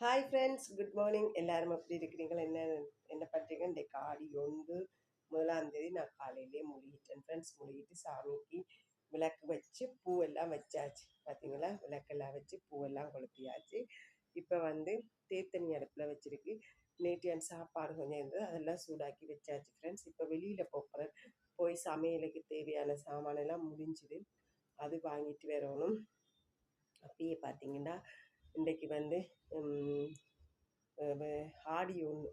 Hi friends, good morning. எல்லாரும் எப்படி இருக்கிறீங்க? என்ன பண்ணுறீங்க? இன்றைக்கு ஆடி 1 நான் காலையிலே மூழ்கிட்டேன் ஃப்ரெண்ட்ஸ். மூழ்கிட்டு சாமிக்கு விளக்கு வச்சு பூவெல்லாம் வச்சாச்சு. பார்த்தீங்களா, விளக்கெல்லாம் வச்சு பூவெல்லாம் கொளுத்தியாச்சு. இப்போ தேத்தனி அடுப்பில் வச்சுருக்கு. நேற்று சாப்பாடு கொஞ்சம் இருந்தது, அதெல்லாம் சூடாக்கி வச்சாச்சு ஃப்ரெண்ட்ஸ். இப்போ வெளியில் போகிறேன். போய் சமையலுக்கு தேவையான சாமானெல்லாம் முடிஞ்சுது, அது வாங்கிட்டு வரணும். அப்படியே பார்த்தீங்கன்னா இன்றைக்கு ஆடி 1.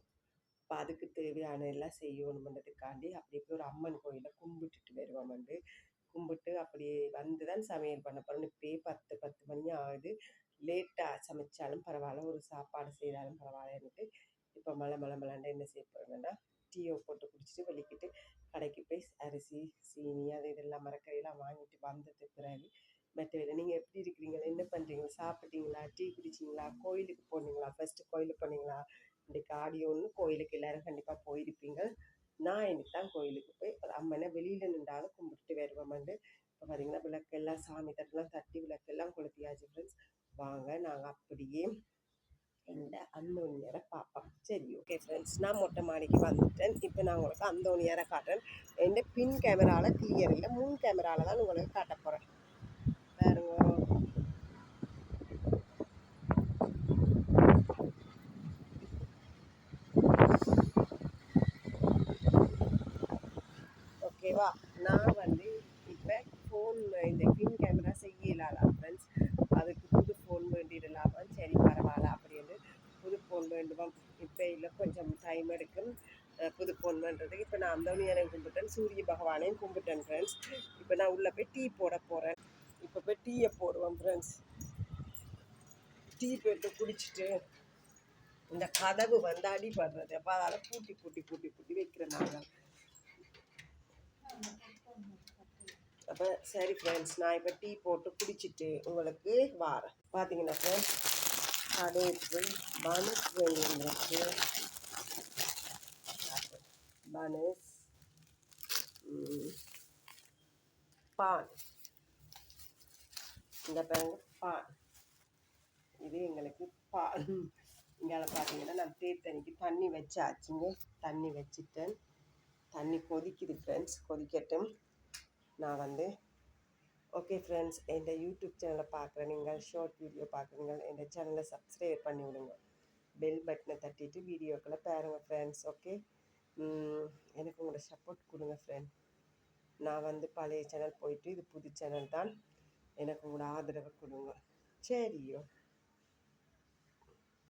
இப்போ அதுக்கு தேவையான எல்லாம் செய்யணுன்றதுக்காண்டி அப்படி போய் ஒரு அம்மன் கோயிலை கும்பிட்டுட்டு வருவோம். கும்பிட்டு அப்படியே தான் சமையல் பண்ண போகிறோம். இப்போயே 10 மணி ஆகுது. லேட்டாக சமைச்சாலும் பரவாயில்ல, ஒரு சாப்பாடு செய்தாலும் பரவாயில்லன்னுட்டு இப்போ மழை என்ன செய்ய போகிறோங்கன்னா, டீயை போட்டு குடிச்சிட்டு வெளிக்கிட்டு கடைக்கு போய் அரிசி, சீனி, அது இதெல்லாம் மரக்கறியெல்லாம் வாங்கிட்டு வந்தது பிறகு மற்ற நீங்கள் எப்படி இருக்கிறீங்க? என்ன பண்ணுறீங்க? சாப்பிட்டீங்களா? டீ குடிச்சிங்களா? கோயிலுக்கு போனீங்களா? ஃபஸ்ட்டு கோயிலுக்கு போனீங்களா? இன்றைக்கு ஆடி 1 கோயிலுக்கு எல்லோரும் கண்டிப்பாக போயிருப்பீங்க. நான் இன்னைக்கு தான் கோயிலுக்கு போய் ஒரு அம்மனை வெளியில் நின்றாலும் கும்பிட்டு வருவோம். இப்போ பார்த்தீங்கன்னா விளக்கெல்லாம் சாமி தட்டெல்லாம் தட்டி விளக்கெல்லாம் கொளுத்தியாச்சு ஃப்ரெண்ட்ஸ். வாங்க நாங்கள் அப்படியே இந்த அந்தோணியரை பார்ப்போம். சரி, ஓகே ஃப்ரெண்ட்ஸ், நான் மொட்டை மாடிக்கு வந்துட்டேன். இப்போ நான் உங்களுக்கு அந்தோணியரை காட்டுறேன். என் பின் கேமராவில் கிளியர் இல்லை, முன் கேமராவில் தான் உங்களுக்கு காட்ட போகிறேன். பாருங்க. ஓகேவா, நான் இப்போ ஃபோன் இந்த பின் கேமரா செய்யலாம் ஃப்ரெண்ட்ஸ். அதுக்கு புது ஃபோன் வேண்டிடலாமா? சரி பரவாயில்ல அப்படின்னு புது ஃபோன் வேண்டுவோம். இப்போ இல்லை, கொஞ்சம் டைம் எடுக்கும் புது ஃபோன் பண்ணுறதுக்கு. இப்போ நான் அந்தோணியரையும் கும்பிட்டேன், சூரிய பகவானையும் கும்பிட்டேன் ஃப்ரெண்ட்ஸ். இப்போ நான் உள்ளே போய் டீ போட போகிறேன். இப்போ போய் டீயை போடுவோம் ஃப்ரெண்ட்ஸ். டீ போட்டு குடிச்சிட்டு இந்த கதவு அடிபடுறது, அப்போ அதால் பூட்டி வைக்கிறேன் நாங்கள். அப்போ சரி ஃப்ரெண்ட்ஸ், நான் இப்போ டீ போட்டு குடிச்சிட்டு உங்களுக்கு வாரேன். பார்த்தீங்கன்னா ஃப்ரெண்ட்ஸ், கடைக்கு பனஸ் வேண்டியிருக்கு. பனஸ், பான், இந்த பாருங்க பான், இது எங்களுக்கு பான். இங்கே பார்த்தீங்கன்னா நான் தேத்தனிக்கு தண்ணி வச்சாச்சுங்க. தண்ணி வச்சுட்டேன். தண்ணி கொதிக்குது ஃப்ரெண்ட்ஸ், கொதிக்கட்டும். நான் ஓகே ஃப்ரெண்ட்ஸ், என் யூடியூப் சேனலை பார்க்குறேன், நீங்கள் ஷார்ட் வீடியோ பார்க்குறீங்க, என் சேனலை சப்ஸ்கிரைப் பண்ணி விடுங்க. பெல் பட்டனை தட்டிட்டு வீடியோக்களை பாருங்கள் ஃப்ரெண்ட்ஸ். ஓகே, எனக்கு உங்களோட சப்போர்ட் கொடுங்க ஃப்ரெண்ட். நான் பழைய சேனல் போயிட்டு இது புது சேனல் தான். எனக்கு உங்களோட ஆதரவை கொடுங்க. சரியோ.